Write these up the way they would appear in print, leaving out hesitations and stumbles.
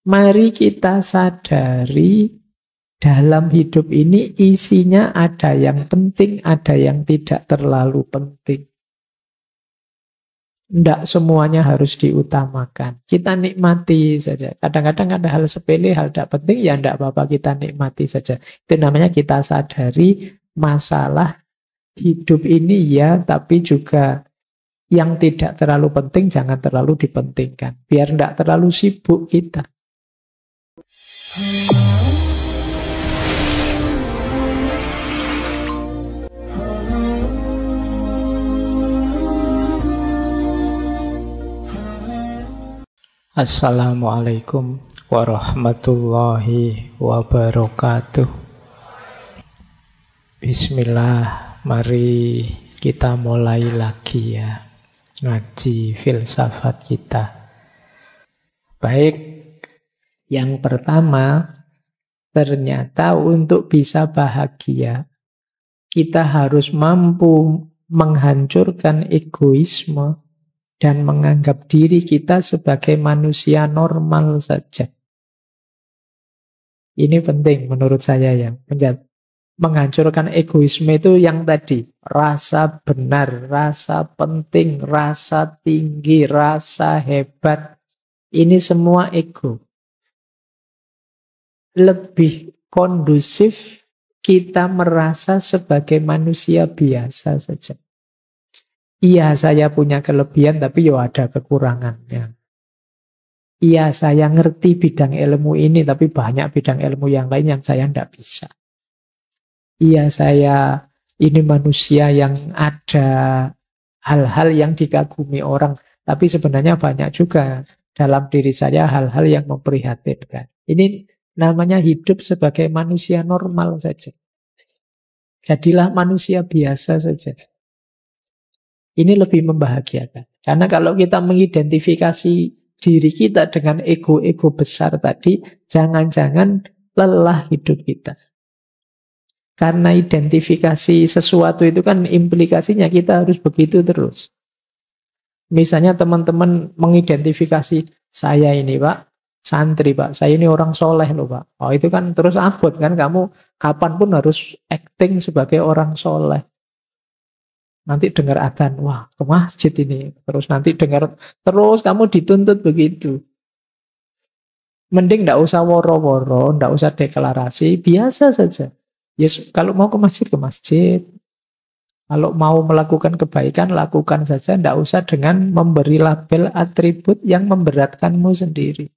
Mari kita sadari dalam hidup ini isinya ada yang penting, ada yang tidak terlalu penting. Tidak semuanya harus diutamakan. Kita nikmati saja. Kadang-kadang ada hal sepele, hal tidak penting, ya tidak apa-apa, kita nikmati saja. Itu namanya kita sadari masalah hidup ini ya, tapi juga yang tidak terlalu penting jangan terlalu dipentingkan. Biar tidak terlalu sibuk kita. Assalamualaikum warahmatullahi wabarakatuh. Bismillah, mari kita mulai lagi ya ngaji filsafat kita. Baik, yang pertama, ternyata untuk bisa bahagia kita harus mampu menghancurkan egoisme dan menganggap diri kita sebagai manusia normal saja. Ini penting menurut saya ya. Menghancurkan egoisme itu yang tadi. Rasa benar, rasa penting, rasa tinggi, rasa hebat. Ini semua ego. Lebih kondusif kita merasa sebagai manusia biasa saja. Iya, saya punya kelebihan, tapi ya ada kekurangannya. Iya, saya ngerti bidang ilmu ini, tapi banyak bidang ilmu yang lain yang saya tidak bisa. Iya, saya ini manusia yang ada hal-hal yang dikagumi orang, tapi sebenarnya banyak juga dalam diri saya hal-hal yang memprihatinkan. Ini namanya hidup sebagai manusia normal saja. Jadilah manusia biasa saja. Ini lebih membahagiakan. Karena kalau kita mengidentifikasi diri kita dengan ego-ego besar tadi, jangan-jangan lelah hidup kita. Karena identifikasi sesuatu itu kan implikasinya kita harus begitu terus. Misalnya teman-teman mengidentifikasi, saya ini Pak, santri Pak, saya ini orang soleh loh Pak. Oh itu kan terus abot kan, kamu kapanpun harus acting sebagai orang soleh. Nanti dengar adzan, wah ke masjid ini. Terus nanti dengar, terus kamu dituntut begitu. Mending tidak usah woro-woro, tidak usah deklarasi, biasa saja. Yes, kalau mau ke masjid, ke masjid. Kalau mau melakukan kebaikan, lakukan saja. Tidak usah dengan memberi label atribut yang memberatkanmu sendiri.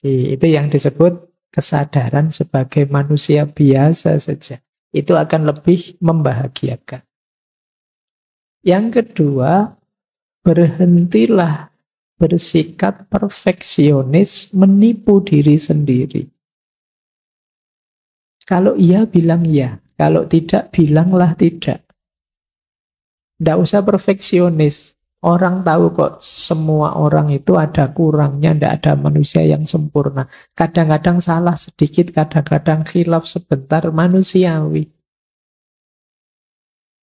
Itu yang disebut kesadaran sebagai manusia biasa saja. Itu akan lebih membahagiakan. Yang kedua, berhentilah bersikap perfeksionis, menipu diri sendiri. Kalau iya, bilang iya. Kalau tidak, bilanglah tidak. Tidak usah perfeksionis. Orang tahu kok semua orang itu ada kurangnya, tidak ada manusia yang sempurna. Kadang-kadang salah sedikit, kadang-kadang khilaf sebentar, manusiawi.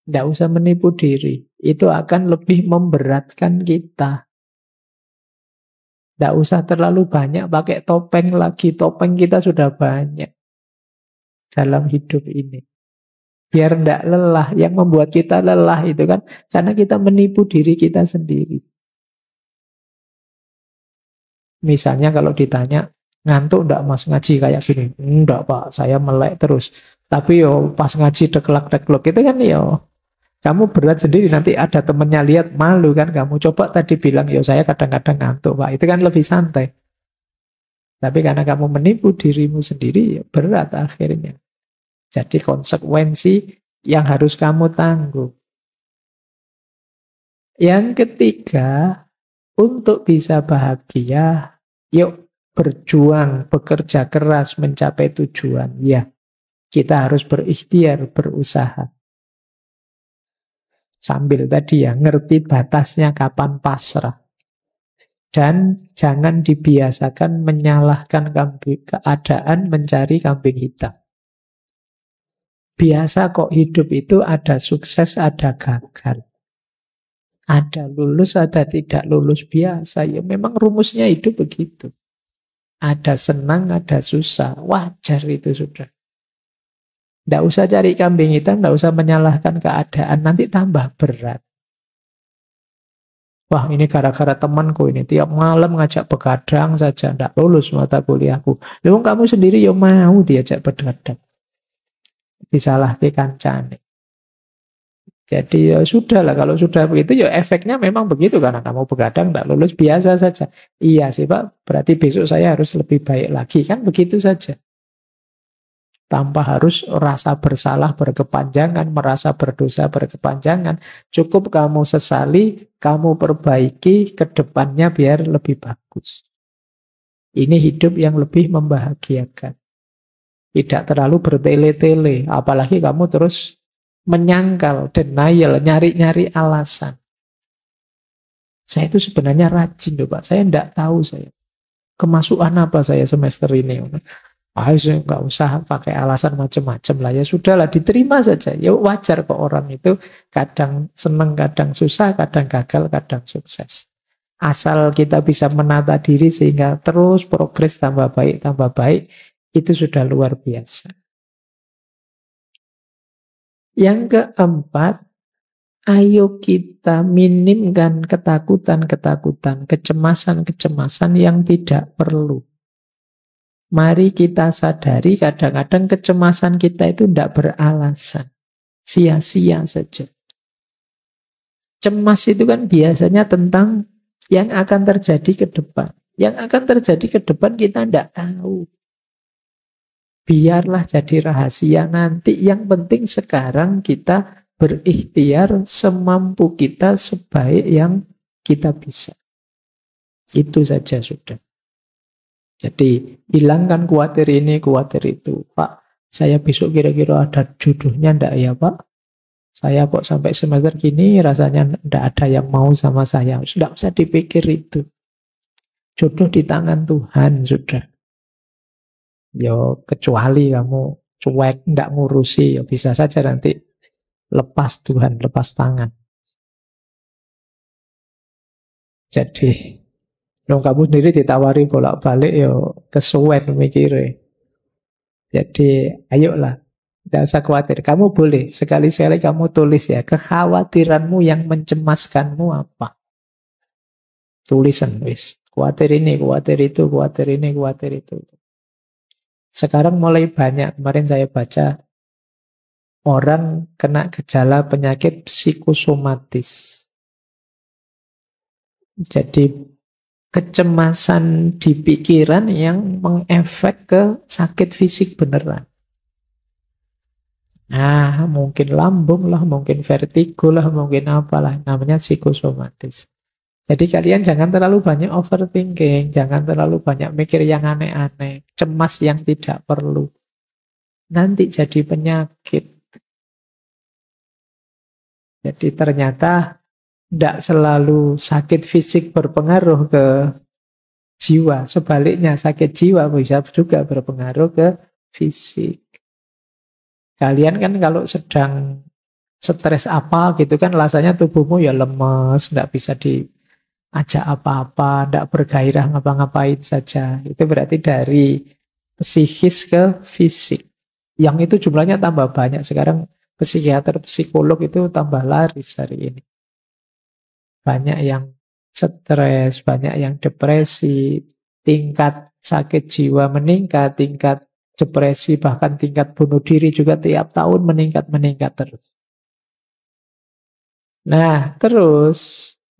Tidak usah menipu diri. Itu akan lebih memberatkan kita. Tidak usah terlalu banyak pakai topeng lagi. Topeng kita sudah banyak dalam hidup ini. Biar tidak lelah. Yang membuat kita lelah itu kan karena kita menipu diri kita sendiri. Misalnya kalau ditanya, ngantuk enggak mas ngaji kayak gini? Enggak Pak, saya melek terus. Tapi yo pas ngaji deklak-deklok itu kan yo kamu berat sendiri, nanti ada temennya lihat malu kan kamu. Coba tadi bilang, yo saya kadang-kadang ngantuk Pak. Itu kan lebih santai. Tapi karena kamu menipu dirimu sendiri, ya berat akhirnya. Jadi konsekuensi yang harus kamu tanggung. Yang ketiga, untuk bisa bahagia, yuk berjuang, bekerja keras mencapai tujuan. Ya, kita harus berikhtiar, berusaha. Sambil tadi ya, ngerti batasnya kapan pasrah. Dan jangan dibiasakan menyalahkan keadaan mencari kambing hitam. Biasa kok hidup itu ada sukses, ada gagal. Ada lulus, ada tidak lulus biasa. Ya memang rumusnya hidup begitu. Ada senang, ada susah. Wajar itu sudah. Tidak usah cari kambing hitam, tidak usah menyalahkan keadaan. Nanti tambah berat. Wah, ini gara-gara temanku ini. Tiap malam ngajak begadang saja. Tidak lulus mata kuliahku. Lalu kamu sendiri ya mau diajak begadang. Disalahkan kancane. Jadi ya sudah lah, kalau sudah begitu ya efeknya memang begitu, karena kamu begadang tidak lulus biasa saja. Iya sih Pak, berarti besok saya harus lebih baik lagi, kan begitu saja. Tanpa harus rasa bersalah berkepanjangan, merasa berdosa berkepanjangan. Cukup kamu sesali, kamu perbaiki ke depannya biar lebih bagus. Ini hidup yang lebih membahagiakan. Tidak terlalu bertele-tele, apalagi kamu terus menyangkal, denial, nyari-nyari alasan. Saya itu sebenarnya rajin loh Pak, saya tidak tahu saya. Kemasukan apa saya semester ini? Saya nggak usah pakai alasan macam-macam lah, ya sudahlah, diterima saja. Ya wajar kok, orang itu kadang seneng, kadang susah, kadang gagal, kadang sukses. Asal kita bisa menata diri sehingga terus progres tambah baik, itu sudah luar biasa. Yang keempat, ayo kita minimkan ketakutan-ketakutan, kecemasan-kecemasan yang tidak perlu. Mari kita sadari kadang-kadang kecemasan kita itu tidak beralasan. Sia-sia saja. Cemas itu kan biasanya tentang yang akan terjadi ke depan. Yang akan terjadi ke depan kita tidak tahu. Biarlah jadi rahasia nanti. Yang penting sekarang kita berikhtiar semampu kita, sebaik yang kita bisa. Itu saja sudah. Jadi hilangkan khawatir ini, khawatir itu. Pak, saya besok kira-kira ada jodohnya enggak ya Pak? Saya kok sampai semester gini rasanya enggak ada yang mau sama saya. Sudah usah dipikir itu. Jodoh di tangan Tuhan sudah. Yo, kecuali kamu cuek, enggak ngurusi, ya bisa saja nanti lepas Tuhan, lepas tangan. Jadi kamu sendiri ditawari bolak-balik yo kesuwen mikirnya. Jadi ayolah, tidak usah khawatir. Kamu boleh sekali-sekali kamu tulis ya, kekhawatiranmu yang mencemaskanmu apa. Tulisan wis. Khawatir ini, khawatir itu, khawatir ini, khawatir itu. Sekarang mulai banyak, kemarin saya baca orang kena gejala penyakit psikosomatis. Jadi kecemasan di pikiran yang mengefek ke sakit fisik beneran. Nah, mungkin lambung lah, mungkin vertigo lah, mungkin apalah, namanya psikosomatis. Jadi kalian jangan terlalu banyak overthinking, jangan terlalu banyak mikir yang aneh-aneh, cemas yang tidak perlu. Nanti jadi penyakit. Jadi ternyata tidak selalu sakit fisik berpengaruh ke jiwa. Sebaliknya sakit jiwa bisa juga berpengaruh ke fisik. Kalian kan kalau sedang stres apa gitu kan rasanya tubuhmu ya lemes, tidak bisa diajak apa-apa, tidak bergairah ngapa-ngapain saja. Itu berarti dari psikis ke fisik. Yang itu jumlahnya tambah banyak. Sekarang psikiater, psikolog itu tambah laris hari ini. Banyak yang stres, banyak yang depresi, tingkat sakit jiwa meningkat, tingkat depresi, bahkan tingkat bunuh diri juga tiap tahun meningkat terus. Nah, terus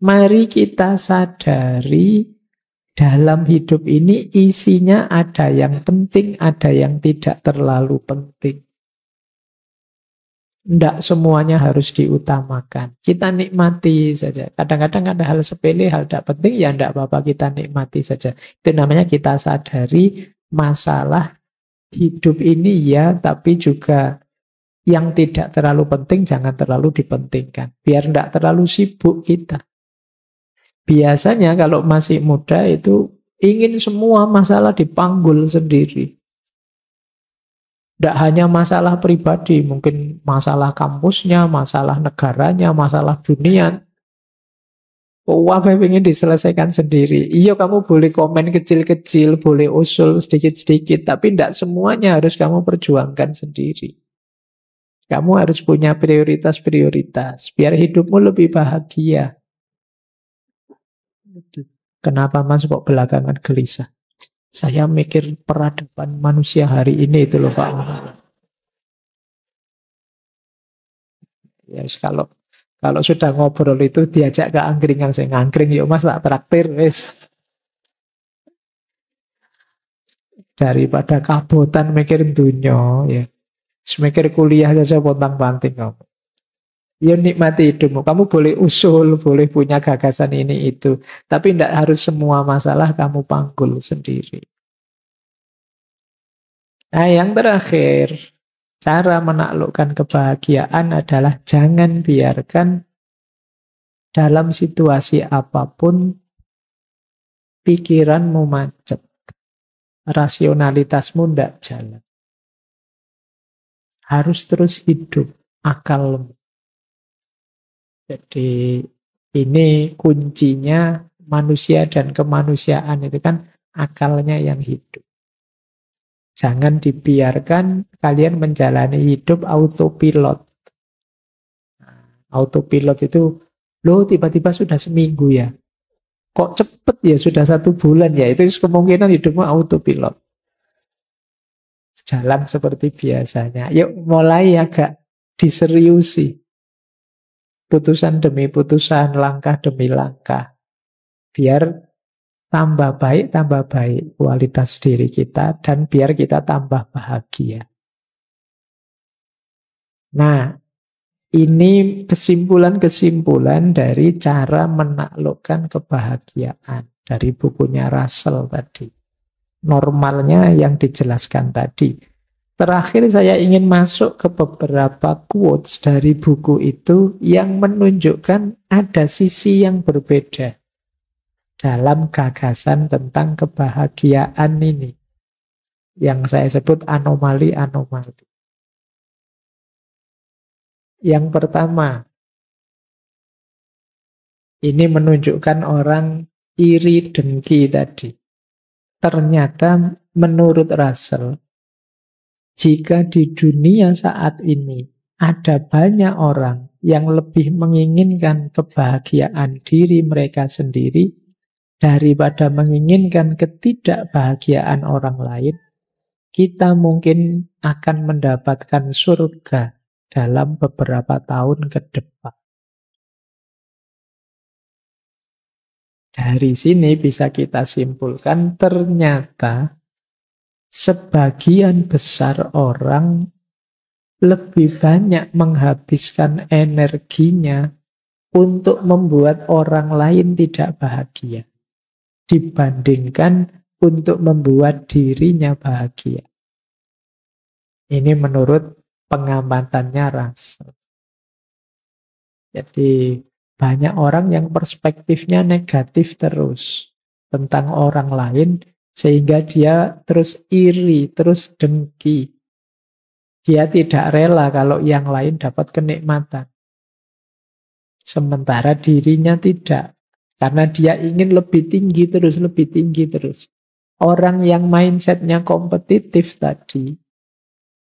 mari kita sadari dalam hidup ini isinya ada yang penting, ada yang tidak terlalu penting. Tidak semuanya harus diutamakan. Kita nikmati saja. Kadang-kadang ada hal sepele, hal tidak penting, ya tidak apa-apa, kita nikmati saja. Itu namanya kita sadari masalah hidup ini ya, tapi juga yang tidak terlalu penting jangan terlalu dipentingkan. Biar tidak terlalu sibuk kita. Biasanya kalau masih muda itu ingin semua masalah dipanggul sendiri. Tidak hanya masalah pribadi, mungkin masalah kampusnya, masalah negaranya, masalah dunia. Wah, pengen diselesaikan sendiri. Iya, kamu boleh komen kecil-kecil, boleh usul sedikit-sedikit, tapi tidak semuanya harus kamu perjuangkan sendiri. Kamu harus punya prioritas-prioritas, biar hidupmu lebih bahagia. Kenapa Mas kok belakangan gelisah? Saya mikir peradaban manusia hari ini itu loh Pak. Ya, kalau sudah ngobrol itu diajak ke angkringan, saya ngangkring, yuk Mas tak traktir, wes. Daripada kabotan mikirin dunia, ya. Semikir kuliah saja pontang-panting kamu. Ya nikmati hidupmu. Kamu boleh usul, boleh punya gagasan ini itu. Tapi tidak harus semua masalah kamu panggul sendiri. Nah, yang terakhir, cara menaklukkan kebahagiaan adalah jangan biarkan dalam situasi apapun pikiranmu macet. Rasionalitasmu tidak jalan. Harus terus hidup akalmu. Jadi ini kuncinya manusia dan kemanusiaan itu kan akalnya yang hidup. Jangan dibiarkan kalian menjalani hidup autopilot. Autopilot itu, loh tiba-tiba sudah seminggu ya. Kok cepet ya, sudah 1 bulan ya. Itu kemungkinan hidupmu autopilot. Jalan seperti biasanya. Yuk mulai agak diseriusi. Putusan demi putusan, langkah demi langkah. Biar tambah baik kualitas diri kita, dan biar kita tambah bahagia. Nah, ini kesimpulan-kesimpulan dari cara menaklukkan kebahagiaan. Dari bukunya Russell tadi. Normalnya yang dijelaskan tadi. Terakhir saya ingin masuk ke beberapa quotes dari buku itu yang menunjukkan ada sisi yang berbeda dalam gagasan tentang kebahagiaan ini. Yang saya sebut anomali-anomali. Yang pertama, ini menunjukkan orang iri dengki tadi. Ternyata menurut Russell, jika di dunia saat ini ada banyak orang yang lebih menginginkan kebahagiaan diri mereka sendiri daripada menginginkan ketidakbahagiaan orang lain, kita mungkin akan mendapatkan surga dalam beberapa tahun ke depan. Dari sini bisa kita simpulkan ternyata sebagian besar orang lebih banyak menghabiskan energinya untuk membuat orang lain tidak bahagia dibandingkan untuk membuat dirinya bahagia. Ini menurut pengamatannya Russell. Jadi banyak orang yang perspektifnya negatif terus tentang orang lain, sehingga dia terus iri, terus dengki. Dia tidak rela kalau yang lain dapat kenikmatan. Sementara dirinya tidak. Karena dia ingin lebih tinggi terus, lebih tinggi terus. Orang yang mindsetnya kompetitif tadi,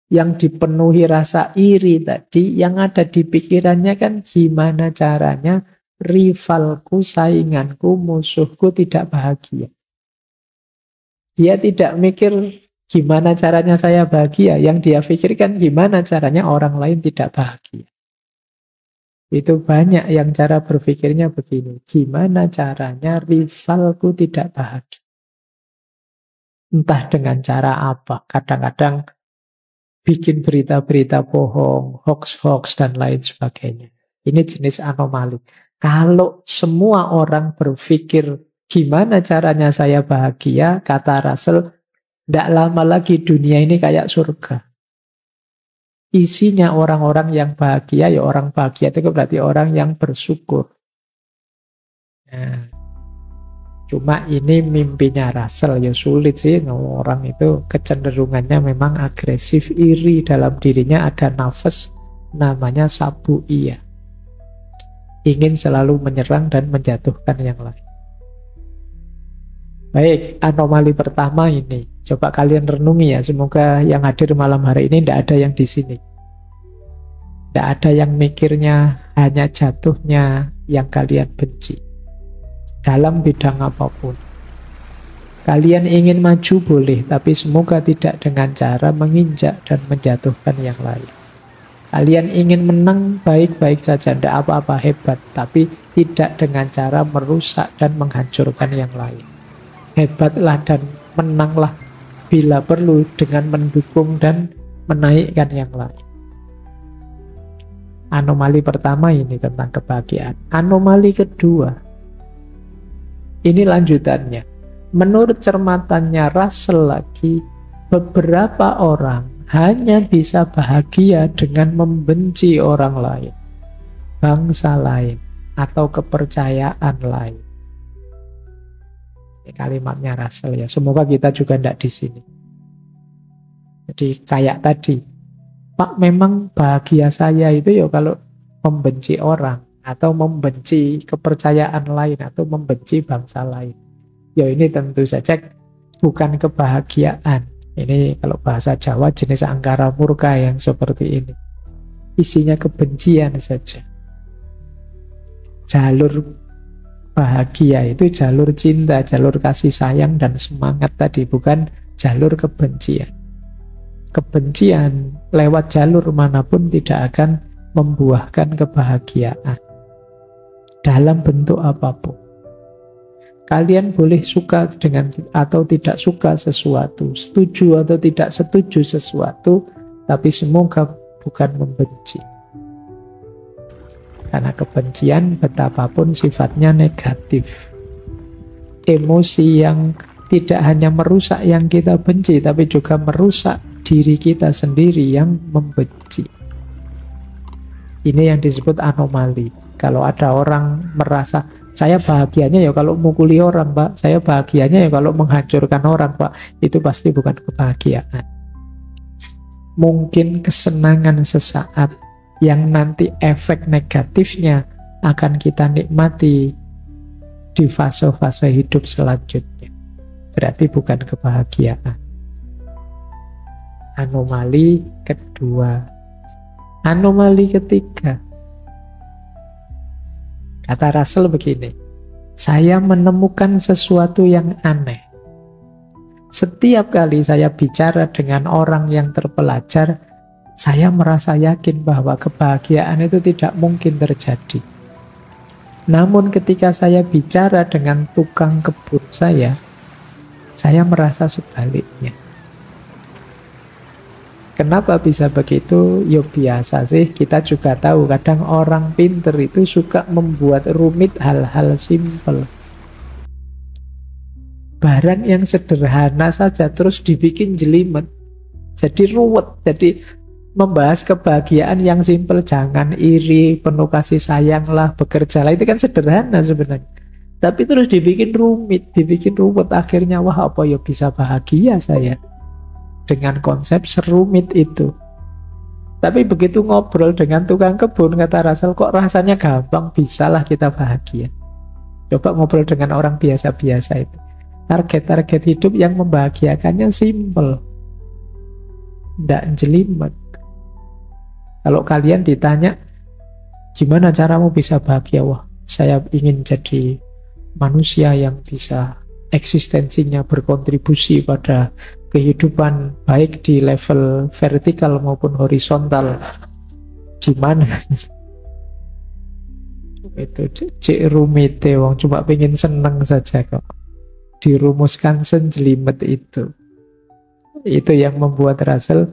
yang dipenuhi rasa iri tadi, yang ada di pikirannya kan gimana caranya rivalku, sainganku, musuhku tidak bahagia. Dia tidak mikir gimana caranya saya bahagia, yang dia pikirkan gimana caranya orang lain tidak bahagia. Itu banyak yang cara berpikirnya begini, gimana caranya rivalku tidak bahagia. Entah dengan cara apa, kadang-kadang bikin berita-berita bohong, hoax-hoax, dan lain sebagainya. Ini jenis anomali. Kalau semua orang berpikir gimana caranya saya bahagia, kata Russell, tidak lama lagi dunia ini kayak surga. Isinya orang-orang yang bahagia, ya orang bahagia itu berarti orang yang bersyukur. Nah, cuma ini mimpinya Russell, ya sulit sih. Orang itu kecenderungannya memang agresif, iri dalam dirinya, ada nafas namanya sabu iya. ingin selalu menyerang dan menjatuhkan yang lain. Baik, anomali pertama ini. Coba kalian renungi ya, semoga yang hadir malam hari ini tidak ada yang di sini. Tidak ada yang mikirnya hanya jatuhnya yang kalian benci. Dalam bidang apapun. Kalian ingin maju boleh, tapi semoga tidak dengan cara menginjak dan menjatuhkan yang lain. Kalian ingin menang baik-baik saja, tidak apa-apa, hebat, tapi tidak dengan cara merusak dan menghancurkan yang lain. Hebatlah dan menanglah bila perlu dengan mendukung dan menaikkan yang lain. Anomali pertama ini tentang kebahagiaan. Anomali kedua, ini lanjutannya. Menurut cermatannya Russell lagi, beberapa orang hanya bisa bahagia dengan membenci orang lain, bangsa lain, atau kepercayaan lain. Ini kalimatnya Russell ya. Semoga kita juga tidak di sini. Jadi kayak tadi, Pak, memang bahagia saya itu ya kalau membenci orang, atau membenci kepercayaan lain, atau membenci bangsa lain. Ya ini tentu saja bukan kebahagiaan. Ini kalau bahasa Jawa jenis angkara murka yang seperti ini. Isinya kebencian saja. Jalur bahagia itu jalur cinta, jalur kasih sayang dan semangat tadi, bukan jalur kebencian. Kebencian lewat jalur manapun tidak akan membuahkan kebahagiaan dalam bentuk apapun. Kalian boleh suka dengan atau tidak suka sesuatu, setuju atau tidak setuju sesuatu, tapi semoga bukan membenci. Karena kebencian betapapun sifatnya negatif. Emosi yang tidak hanya merusak yang kita benci, tapi juga merusak diri kita sendiri yang membenci. Ini yang disebut anomali. Kalau ada orang merasa, saya bahagianya ya kalau mukuli orang, Pak. Saya bahagianya ya kalau menghancurkan orang, Pak. Itu pasti bukan kebahagiaan. Mungkin kesenangan sesaat yang nanti efek negatifnya akan kita nikmati di fase-fase hidup selanjutnya. Berarti bukan kebahagiaan. Anomali kedua. Anomali ketiga. Kata Russell begini, saya menemukan sesuatu yang aneh. Setiap kali saya bicara dengan orang yang terpelajar, saya merasa yakin bahwa kebahagiaan itu tidak mungkin terjadi. Namun ketika saya bicara dengan tukang kebun saya merasa sebaliknya. Kenapa bisa begitu? Ya biasa sih, kita juga tahu kadang orang pinter itu suka membuat rumit hal-hal simpel. Barang yang sederhana saja terus dibikin jelimet, jadi ruwet. Jadi membahas kebahagiaan yang simpel, jangan iri, penuh kasih sayang lah, bekerjalah, itu kan sederhana sebenarnya. Tapi terus dibikin rumit, dibikin ruwet, akhirnya wah apa ya bisa bahagia saya dengan konsep serumit itu. Tapi begitu ngobrol dengan tukang kebun, kata Russell, kok rasanya gampang, bisalah kita bahagia. Coba ngobrol dengan orang biasa-biasa itu. Target-target hidup yang membahagiakannya simple, tidak jelimet. Kalau kalian ditanya, gimana caramu bisa bahagia? Wah, saya ingin jadi manusia yang bisa eksistensinya berkontribusi pada kehidupan baik di level vertikal maupun horizontal. Gimana? Itu cek rumit wong cuma pengen seneng saja kok. Dirumuskan senjelimet itu. Itu yang membuat Russell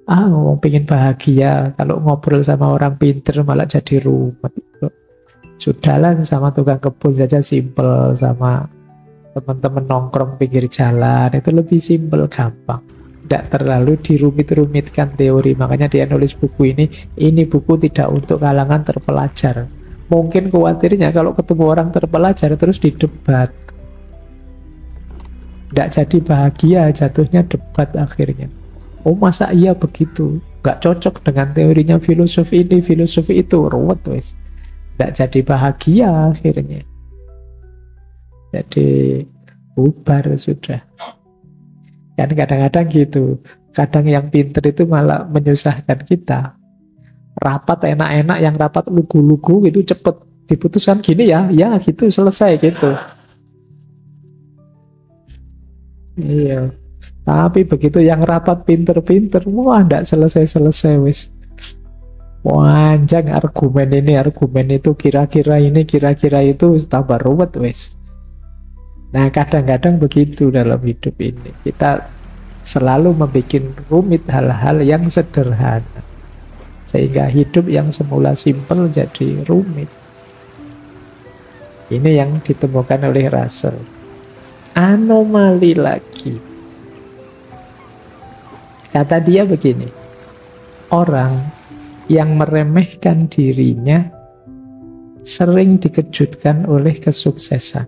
mau pengen bahagia, kalau ngobrol sama orang pinter malah jadi rumit. Sudahlah sama tukang kebun saja simple, sama teman-teman nongkrong pinggir jalan itu lebih simpel, gampang, tidak terlalu dirumit-rumitkan teori. Makanya dia nulis buku ini buku tidak untuk kalangan terpelajar. Mungkin khawatirnya kalau ketemu orang terpelajar terus didebat, tidak jadi bahagia, jatuhnya debat akhirnya. Oh masa iya begitu, nggak cocok dengan teorinya filosofi ini, filosofi itu, ruwet wes. Tidak jadi bahagia akhirnya. Jadi bubar sudah. Kan kadang-kadang gitu. Kadang yang pinter itu malah menyusahkan kita. Rapat enak-enak, yang rapat lugu-lugu itu cepet diputuskan gini ya gitu, selesai gitu. Iya. Tapi begitu yang rapat pinter-pinter, wah ndak selesai-selesai wis. Panjang argumen ini, argumen itu, kira-kira ini, kira-kira itu, tambah ruwet wis. Nah kadang-kadang begitu dalam hidup ini. Kita selalu membuat rumit hal-hal yang sederhana. Sehingga hidup yang semula simpel jadi rumit. Ini yang ditemukan oleh Russell. Anomali lagi. Kata dia begini. Orang yang meremehkan dirinya sering dikejutkan oleh kesuksesan.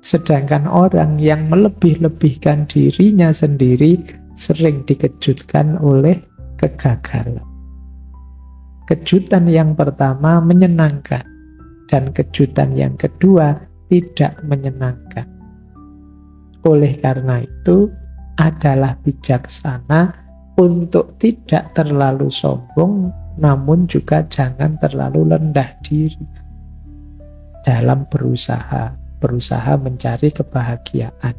Sedangkan orang yang melebih-lebihkan dirinya sendiri sering dikejutkan oleh kegagalan. Kejutan yang pertama menyenangkan, dan kejutan yang kedua tidak menyenangkan. Oleh karena itu, adalah bijaksana untuk tidak terlalu sombong, namun juga jangan terlalu rendah diri dalam berusaha mencari kebahagiaan.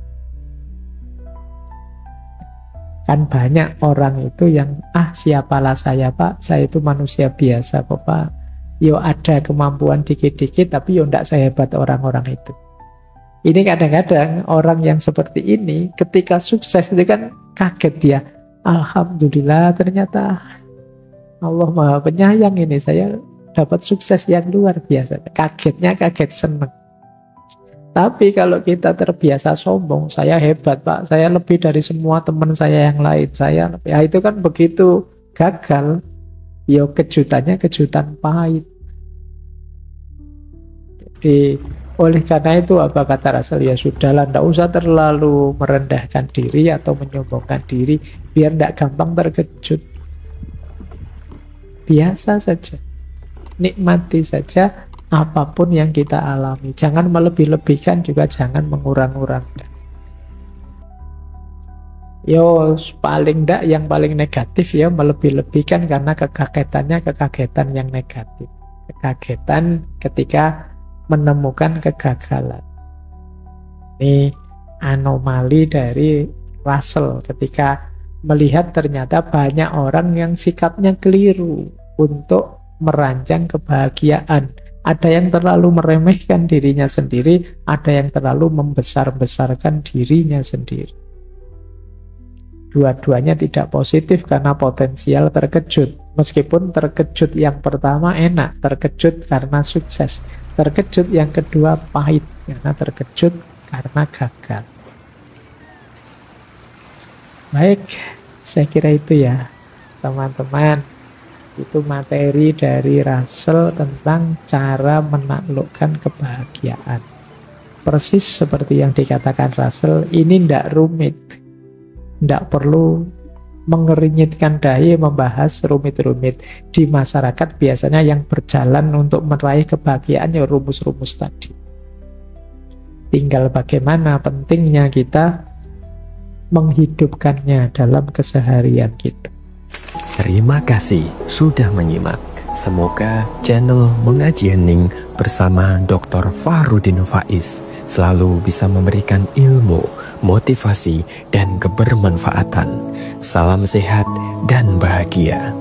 Kan banyak orang itu yang, siapalah saya Pak, saya itu manusia biasa kok Pak. Yo ada kemampuan dikit-dikit, tapi yo ndak sehebat orang-orang itu. Ini kadang-kadang orang yang seperti ini, ketika sukses itu kan kaget dia. Alhamdulillah, ternyata Allah Maha Penyayang ini, saya dapat sukses yang luar biasa. Kagetnya kaget seneng. Tapi kalau kita terbiasa sombong, saya hebat Pak, saya lebih dari semua teman saya yang lain, itu kan begitu gagal, ya kejutannya kejutan pahit. Jadi oleh karena itu apa kata Russell, ya sudahlah, tidak usah terlalu merendahkan diri atau menyombongkan diri, biar tidak gampang terkejut. Biasa saja, nikmati saja apapun yang kita alami. Jangan melebih-lebihkan, juga jangan mengurang-urangkan. Yang paling negatif ya melebih-lebihkan, karena kekagetannya kekagetan yang negatif. Kekagetan ketika menemukan kegagalan. Ini anomali dari Russell ketika melihat ternyata banyak orang yang sikapnya keliru untuk merancang kebahagiaan. Ada yang terlalu meremehkan dirinya sendiri, ada yang terlalu membesar-besarkan dirinya sendiri. Dua-duanya tidak positif karena potensial terkejut. Meskipun terkejut yang pertama enak, terkejut karena sukses. Terkejut yang kedua pahit, karena terkejut karena gagal. Baik, saya kira itu ya, teman-teman. Itu materi dari Russell tentang cara menaklukkan kebahagiaan. Persis seperti yang dikatakan Russell, ini tidak rumit. Tidak perlu mengerinyitkan dahi membahas rumit-rumit. Di masyarakat biasanya yang berjalan untuk meraih kebahagiaan ya rumus-rumus tadi. Tinggal bagaimana pentingnya kita menghidupkannya dalam keseharian kita. Terima kasih sudah menyimak. Semoga channel Mengaji Hening bersama Dr. Fahrudin Faiz selalu bisa memberikan ilmu, motivasi, dan kebermanfaatan. Salam sehat dan bahagia.